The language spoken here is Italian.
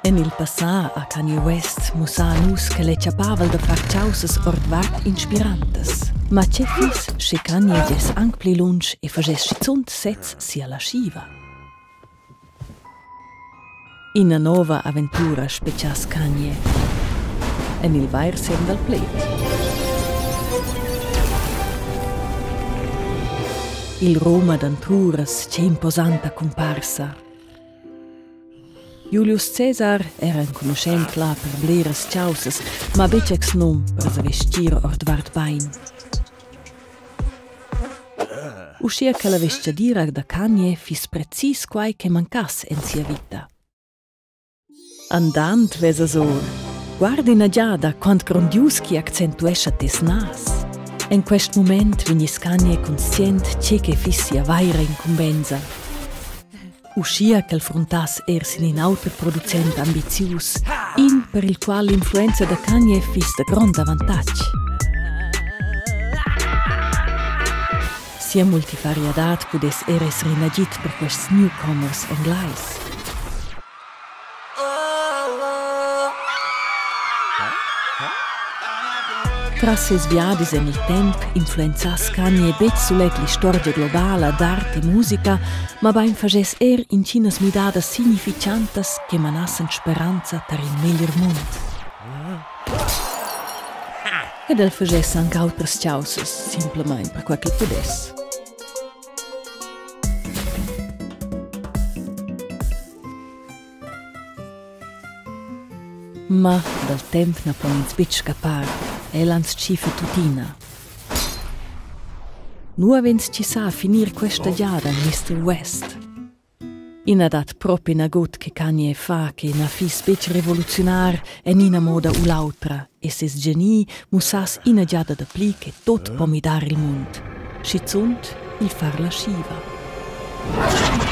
En il passà a Kanye West musa nus che le ciapavel da far ciausas ordvart inspirantes. Ma c'è fis che Kanye ges anc pli lunch e fages schizunt sez sia la schiva. In una nova avventura specias Kanye. En il vair sem dal play. Il Roma d'Anturas c'è imposanta comparsa. Julius Caesar era un conoscent là per bleras ciausas, ma becex non per vestir ordvart bain. Uscia che la vestiadira da Kanye fis precis quai che mancas en sia vita. Andant vesa sor, guardi na giada quant grandiuschi accentuescha tes nas. In quest moment vignis Kanye conscient che fissia vaira incumbenza. Uscia che il frontas ersin in auto producent ambizius, in per il qual l'influenza da Kanye fis de grand avantage. Sia multifariadat pudes eres renagit per quests newcomers anglais. Tras ses viadis en il temp, influenzas Kanye bet sulet l'istorgia globala d'art e musica, ma bain fages in cinas midadas significantas che manassen speranza tar in meglier mund. Ed el fages anche autras ciausas, simplement per quel che pudes. Ma dal temp na po ins bit scappar, elans cife tutina. Nu avens ci sa finir questa giada, Mr. West. Ina dat proprio na gut che Kanye fa, che na fis bec revolucionar en ina moda u l'autra, e ses geni musas ina giada da pli che tot pomidar il mund. Schizunt il far la schiva.